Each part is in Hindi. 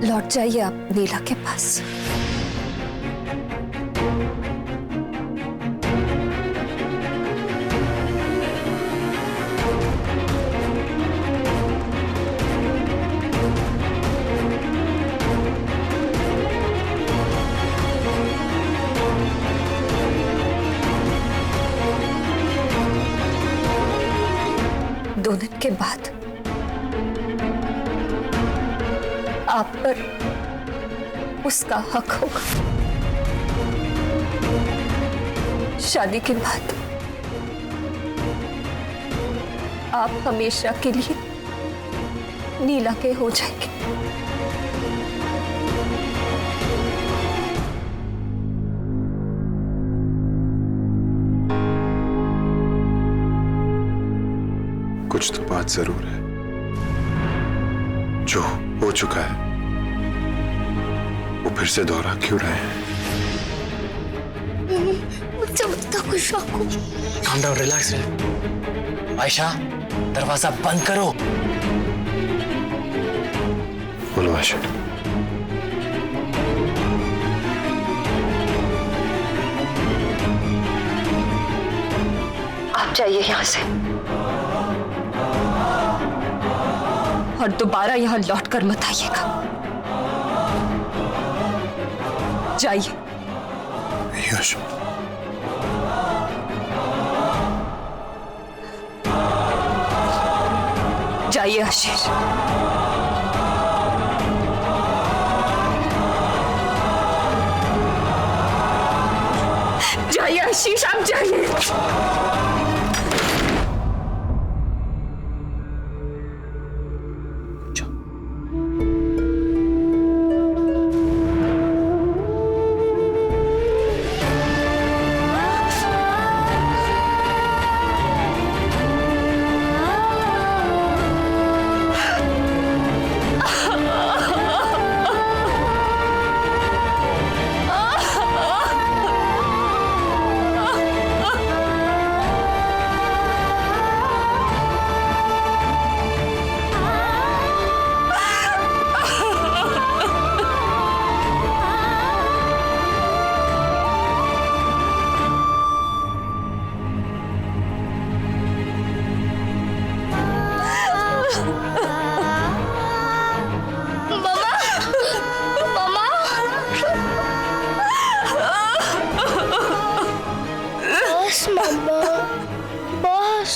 लौट जाइए आप नीला के पास। दो दिन के बाद आप पर उसका हक होगा। शादी के बाद आप हमेशा के लिए नीला के हो जाएंगे। कुछ तो बात जरूर है। जो हो चुका है वो फिर से दोहरा क्यों रहे हैं? मुझे बता कुछ रखो। Calm down, relax रहे। आयशा, दरवाजा बंद करो। बोलो आयशा। आप जाइए यहां से और दोबारा यहां लौट कर मत आइएगा। जाइए। आयशा, जाइए आशीष। जाइए आशीष, आप जाइए। मम्मा, बस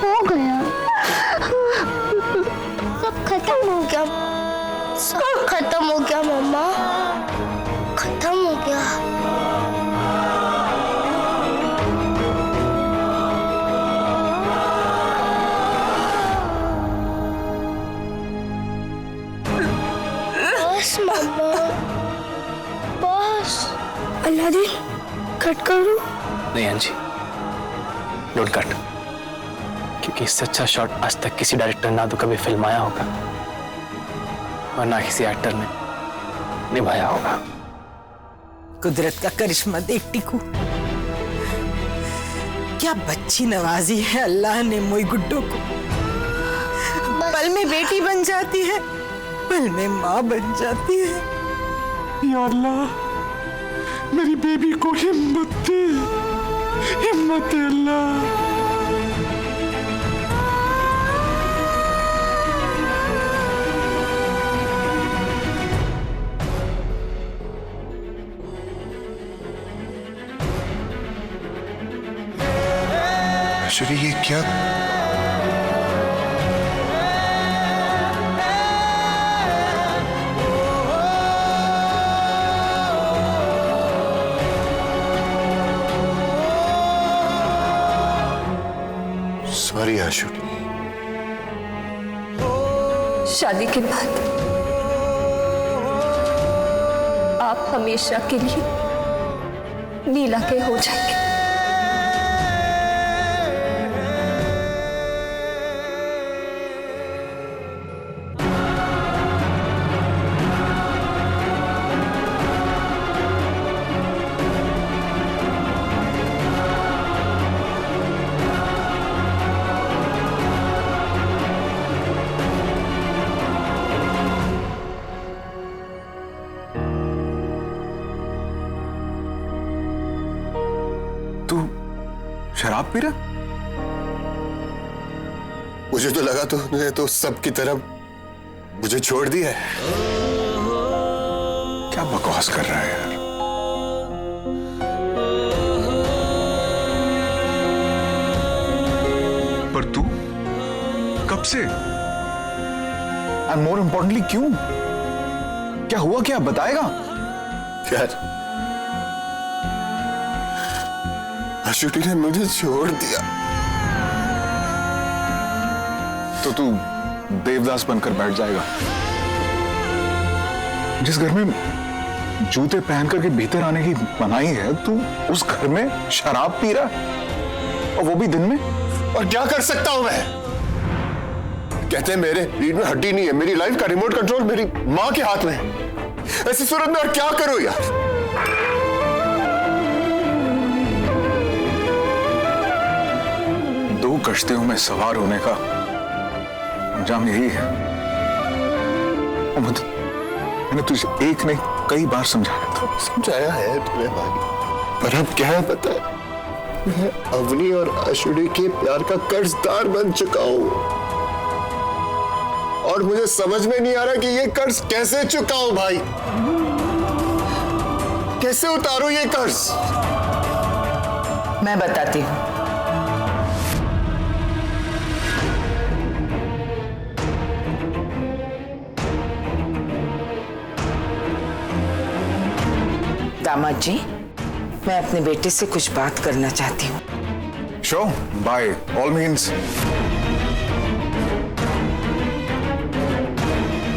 हो गया। सब खत्म हो गया। सब खत्म हो गया मम्मा, खत्म हो गया। बस मम्मा, बस। अलादीन, कट करूं? नहीं अंजी, डोंट कट, क्योंकि इससे अच्छा शॉट आज तक किसी डायरेक्टर ना तो कभी फिल्माया होगा और ना किसी एक्टर ने निभाया होगा। कुदरत का करिश्मा देख टिकू, क्या बच्ची नवाजी है अल्लाह ने मोई गुड्डो को। पल में बेटी बन जाती है, पल में माँ बन जाती है। या अल्लाह, मेरी बेबी को हिम्मत दे, हिम्मत दे अल्लाह। श्री, ये क्या? सॉरी आशुरी। शादी के बाद आप हमेशा के लिए नीला के हो जाएंगे। शराब पी रहा? मुझे तो लगा तूने तो सबकी तरह मुझे छोड़ दिया है। क्या बकवास कर रहा है यार? पर तू कब से? एंड मोर इंपॉर्टेंटली क्यों? क्या हुआ, क्या बताएगा? यार आशुटी ने मुझे छोड़ दिया तो तू देवदास बनकर बैठ जाएगा? जिस घर में जूते पहन करके भीतर आने की मनाही है, तू उस घर में शराब पी रहा है, और वो भी दिन में। और क्या कर सकता हूं मैं? कहते हैं मेरे रीढ़ में हड्डी नहीं है, मेरी लाइफ का रिमोट कंट्रोल मेरी मां के हाथ में है। ऐसी सूरत में और क्या करूं यार? दो कश्तियों में सवार होने का अंजाम यही है। मैंने तुझे एक नहीं कई बार समझाया था। समझाया है तुम्हें भाई, पर अब क्या है पता है? मैं अवनी और आशुड़ी के प्यार का कर्जदार बन चुका हूं, और मुझे समझ में नहीं आ रहा कि ये कर्ज कैसे चुकाऊं भाई। कैसे उतारूं ये कर्ज? मैं बताती हूँ। दामाद जी, मैं अपने बेटे से कुछ बात करना चाहती हूँ। Show by all means.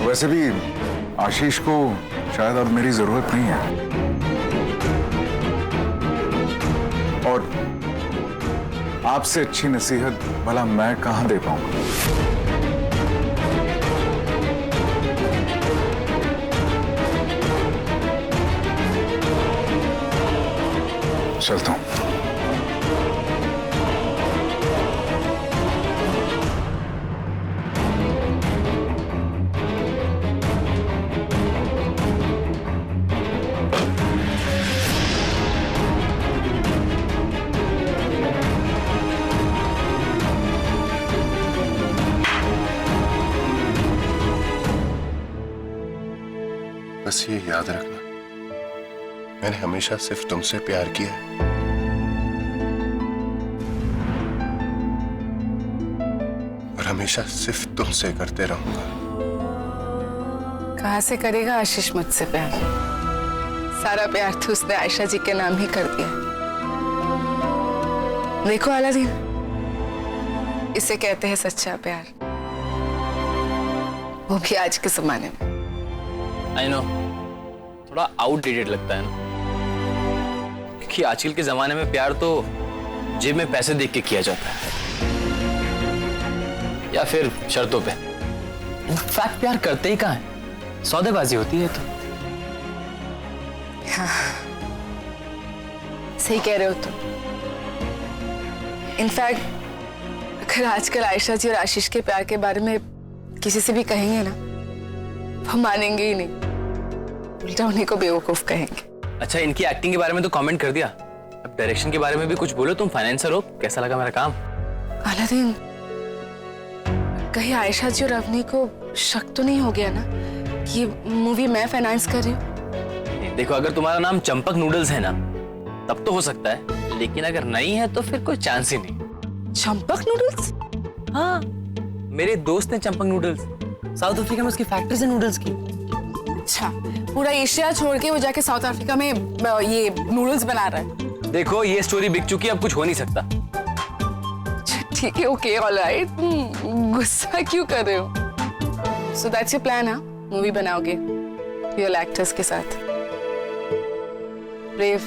वैसे भी आशीष को शायद अब मेरी जरूरत नहीं है, और आपसे अच्छी नसीहत भला मैं कहां दे पाऊंगा। चलता हूं। बस ये याद रखना, मैंने हमेशा सिर्फ तुमसे प्यार किया है, और हमेशा सिर्फ तुमसे करते रहूंगा। कहां से करेगा आशीष मुझसे प्यार? सारा प्यार तो उसने आयशा जी के नाम ही कर दिया। देखो अलादीन, इसे कहते हैं सच्चा प्यार, वो भी आज के जमाने में। आई नो, थोड़ा आउटडेटेड लगता है ना, क्योंकि आजकल के जमाने में प्यार तो जेब में पैसे देख के किया जाता है, या फिर शर्तों पे। इनफैक्ट प्यार करते ही कहाँ है, सौदेबाजी होती है। तो हाँ, सही कह रहे हो तुम। इनफैक्ट अगर आजकल आयशा जी और आशीष के प्यार के बारे में किसी से भी कहेंगे ना, वो मानेंगे ही नहीं, उल्टा उन्हीं को बेवकूफ कहेंगे। अच्छा, इनकी एक्टिंग के बारे में तो कमेंट कर दिया, अब डायरेक्शन के बारे में भी कुछ बोलो। तुम फाइनेंसर हो, कैसा लगा मेरा काम? अलादीन, कहीं आयशा जी और अवनी को शक तो नहीं हो गया ना कि ये मूवी मैं फाइनेंस कर रही हूँ? देखो, अगर तुम्हारा नाम चंपक नूडल्स है ना, तब तो हो सकता है, लेकिन अगर नहीं है तो फिर कोई चांस ही नहीं। चंपक नूडल्स? हाँ, मेरे दोस्त ने चंपक नूडल्स, साउथ अफ्रीका में उसकी फैक्ट्रीज है नूडल्स की। अच्छा, पूरा एशिया छोड़ के वो जाके साउथ अफ्रीका में ये नूडल्स बना रहा है। देखो, ये स्टोरी बिक चुकी है, अब कुछ हो नहीं सकता। ठीक है, ओके, ऑलराइट। गुस्सा क्यों कर रहे हो? So that's your plan? हाँ, मूवी बनाओगे रियल एक्टर्स के साथ? ब्रेव,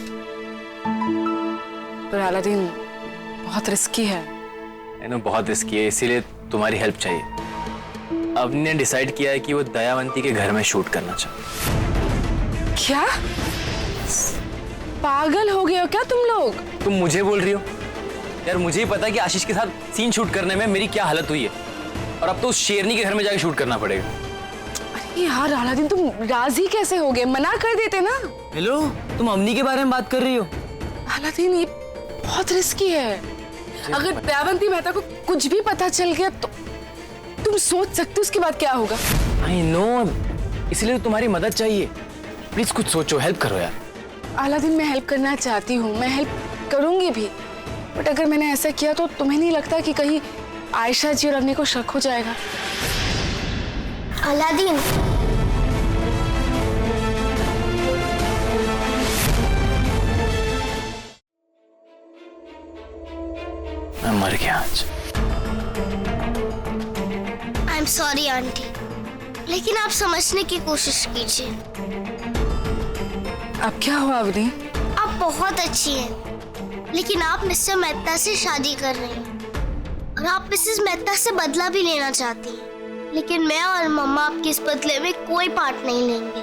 पर अलादीन बहुत रिस्की है। बहुत रिस्की है, इसीलिए तुम्हारी हेल्प चाहिए। अवनी ने डिसाइड किया है कि वो दयावंती के घर में शूट करना चाहते। क्या? पागल हो गए हो क्या तुम लोग? तुम मुझे बोल रही हो? यार, मुझे ही पता है कि आशीष के साथ सीन शूट करने में मेरी क्या हालत हुई है, और अब तो उस शेरनी के घर में जाके शूट करना पड़ेगा। अरे यार अलादीन, तुम राजी कैसे हो गए? मना कर देते ना। हेलो, तुम अवनी के बारे में बात कर रही हो? अलादीन, ये बहुत रिस्की है। अगर दयावंती मेहता को कुछ भी पता चल गया तो तुम सोच सकते हो उसके बाद क्या होगा। आई नो, इसलिए तो तुम्हारी मदद चाहिए। प्लीज कुछ सोचो, हेल्प करो यार। अलादीन, मैं हेल्प करना चाहती हूँ, मैं हेल्प करूंगी भी, बट अगर मैंने ऐसा किया तो तुम्हें नहीं लगता कि कहीं आयशा जी और अवनी को शक हो जाएगा? अलादीन, मैं मर गया आज। आई एम सॉरी आंटी, लेकिन आप समझने की कोशिश कीजिए। अब क्या हुआ अवनी? आप बहुत अच्छी हैं, लेकिन आप मिस्टर मेहता से शादी कर रही हैं और आप मिसेस मेहता से बदला भी लेना चाहती हैं, लेकिन मैं और मम्मा आपके इस बदले में कोई पार्ट नहीं लेंगे।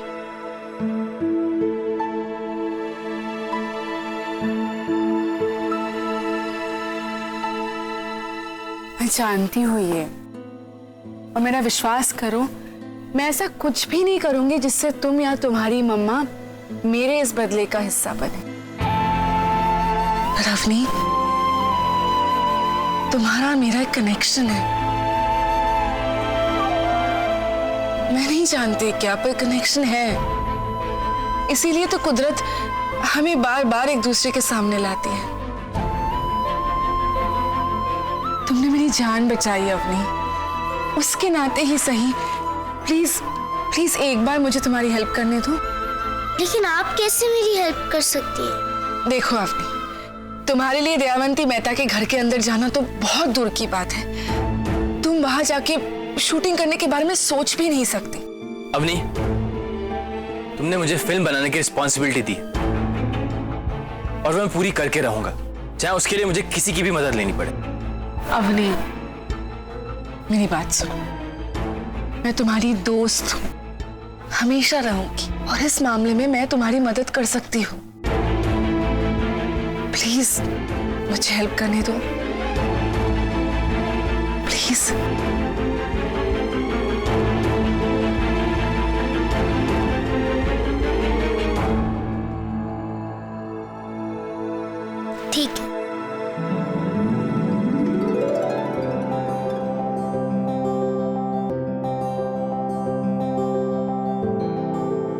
मैं जानती हूँ ये, और मेरा विश्वास करो, मैं ऐसा कुछ भी नहीं करूंगी जिससे तुम या तुम्हारी मम्मा मेरे इस बदले का हिस्सा बने। रवनी, तुम्हारा और मेरा एक कनेक्शन है। मैं नहीं जानती क्या, पर कनेक्शन है। इसीलिए तो कुदरत हमें बार बार एक दूसरे के सामने लाती है। तुमने मेरी जान बचाई अवनी, उसके नाते ही सही, प्लीज प्लीज एक बार मुझे तुम्हारी हेल्प करने दो। लेकिन आप कैसे मेरी हेल्प कर सकती हैं? देखो अवनी, तुम्हारे लिए दयावंती मेहता के घर के अंदर जाना तो बहुत दूर की बात है। तुम वहां जाके शूटिंग करने के बारे में सोच भी नहीं सकती। अवनी, तुमने मुझे फिल्म बनाने की रिस्पॉन्सिबिलिटी दी और मैं पूरी करके रहूंगा, चाहे उसके लिए मुझे किसी की भी मदद लेनी पड़े। अवनी, मेरी बात सुनो, मैं तुम्हारी दोस्त हूँ, हमेशा रहूंगी, और इस मामले में मैं तुम्हारी मदद कर सकती हूँ। प्लीज मुझे हेल्प करने दो, प्लीज। ठीक है।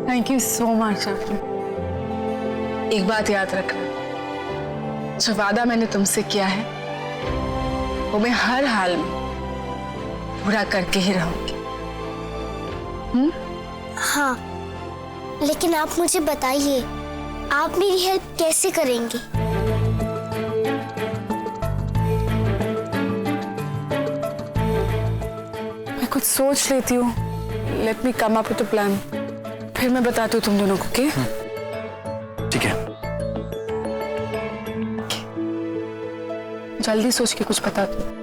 Thank you so much. एक बात याद रखना, जो वादा मैंने तुमसे किया है वो मैं हर हाल में पूरा करके ही रहूंगी। हाँ, लेकिन आप मुझे बताइए, आप मेरी हेल्प कैसे करेंगे? मैं कुछ सोच लेती हूँ। Let me come up with a plan, फिर मैं बताती हूँ तुम दोनों को। ओके? ठीक है। जल्दी सोच के कुछ बता दो।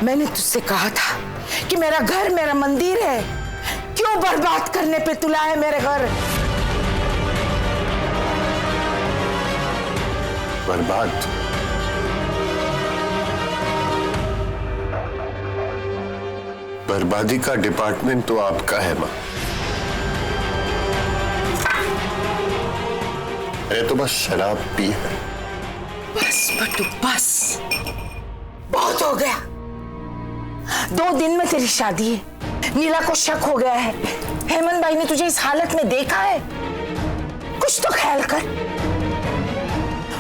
मैंने तुझसे कहा था कि मेरा घर मेरा मंदिर है, क्यों बर्बाद करने पे तुला है मेरे घर? बर्बाद? बर्बादी का डिपार्टमेंट तो आपका है मां। मैंने तो बस शराब पी है। बस बटू बस, बहुत हो गया। 2 दिन में तेरी शादी है, नीला को शक हो गया है, हेमंत भाई ने तुझे इस हालत में देखा है। कुछ तो ख्याल कर।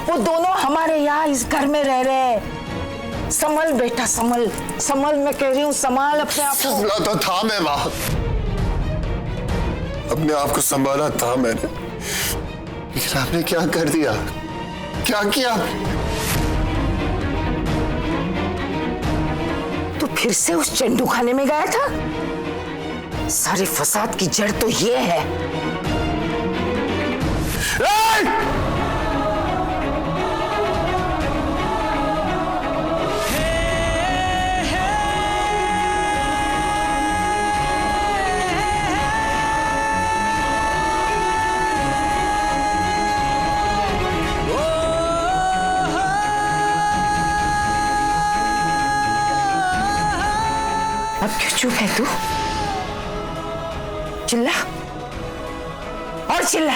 वो दोनों हमारे यहाँ इस घर में रह रहे हैं। संभल बेटा, संभल संभल, मैं कह रही हूँ, संभाल अपने आप को। संभला तो था मैं वहां, अपने आप को संभाला था मैंने, लेकिन आपने क्या कर दिया? क्या किया? तू फिर से उस चंडू खाने में गया था? सारे फसाद की जड़ तो ये है। अब क्यों चुप है तू? चिल्ला और चिल्ला।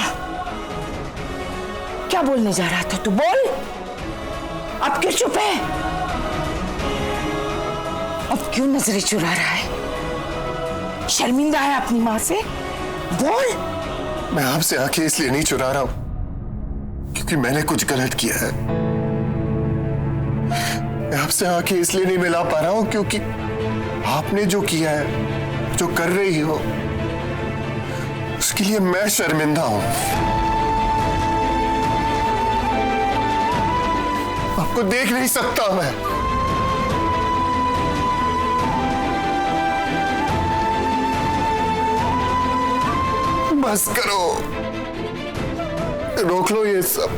क्या बोलने जा रहा था तू? बोल। अब क्यों चुप है? अब क्यों नजरें चुरा रहा है? शर्मिंदा है अपनी माँ से? बोल। मैं आपसे आंखें इसलिए नहीं चुरा रहा हूं क्योंकि मैंने कुछ गलत किया है। मैं आपसे आंखें इसलिए नहीं मिला पा रहा हूं क्योंकि आपने जो किया है, जो कर रही हो, उसके लिए मैं शर्मिंदा हूं। आपको देख नहीं सकता मैं। बस करो, रोक लो ये सब।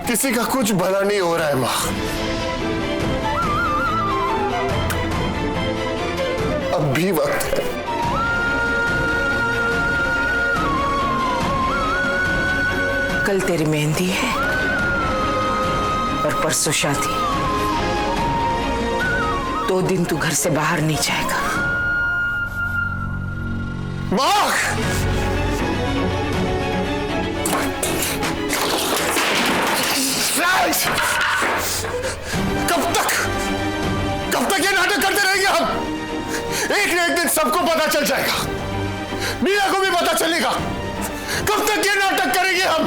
किसी का कुछ भला नहीं हो रहा है मां। अब भी वक्त है। कल तेरी मेहंदी है और परसों शादी। 2 दिन तू घर से बाहर नहीं जाएगा। मां! कब तक ये नाटक करते रहेंगे हम? एक न एक दिन सबको पता चल जाएगा। मीरा को भी पता चलेगा। कब तक ये नाटक करेंगे हम?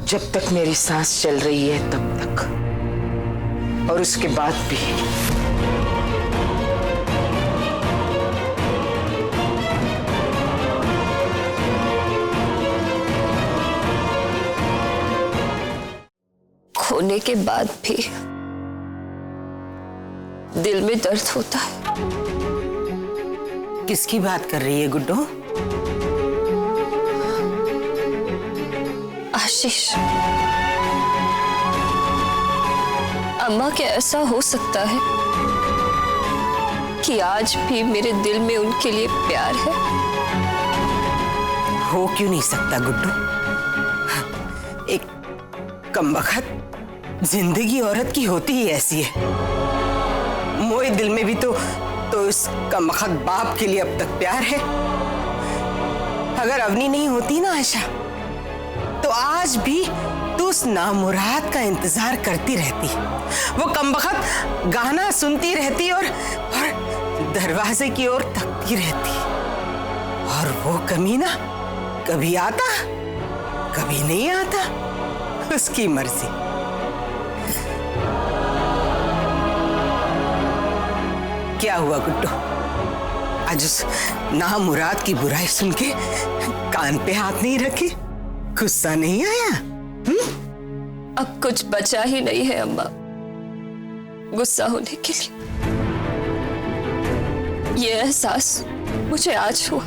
जब तक मेरी सांस चल रही है तब तक, और उसके बाद भी। खोने के बाद भी दिल में दर्द होता है। किसकी बात कर रही है गुड्डो? आशीष। अम्मा, क्या ऐसा हो सकता है कि आज भी मेरे दिल में उनके लिए प्यार है? हो क्यों नहीं सकता गुड्डो? एक कमबख्त जिंदगी औरत की होती ही ऐसी है। मोए दिल में भी तो इस कमबख्त बाप के लिए अब तक प्यार है। अगर अवनी नहीं होती ना आयशा, तो आज भी तू उस नामुराद का इंतजार करती रहती। वो कमबख्त गाना सुनती रहती और दरवाजे की ओर तकती रहती। और वो कमीना कभी आता, कभी नहीं आता। उसकी मर्जी। क्या हुआ गुड्डो? आज उस नामुराद की बुराई सुन के कान पे हाथ नहीं रखी? गुस्सा नहीं आया? अब कुछ बचा ही नहीं है अम्मा गुस्सा होने के लिए। ये एहसास मुझे आज हुआ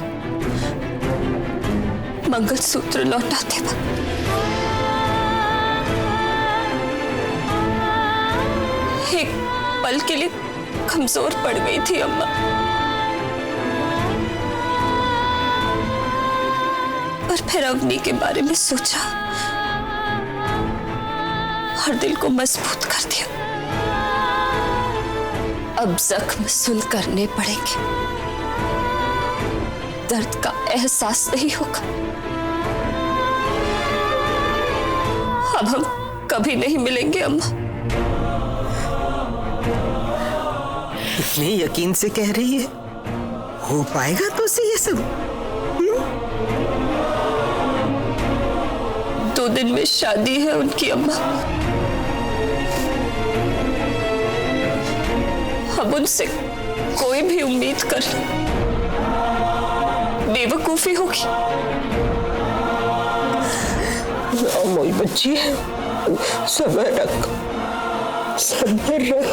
मंगलसूत्र लौटाते वक्त। एक पल के लिए कमजोर पड़ गई थी अम्मा। पर फिर अवनी के बारे में सोचा और दिल को मजबूत कर दिया। अब जख्म सुन करने पड़ेंगे, दर्द का एहसास नहीं होगा। अब हम कभी नहीं मिलेंगे अम्मा। इतने यकीन से कह रही है, हो पाएगा तो से ये सब? 2 दिन में शादी है उनकी अम्मा। अब उनसे कोई भी उम्मीद कर बेवकूफी होगी। मोई बच्ची, सब्र रख, सब्र रख।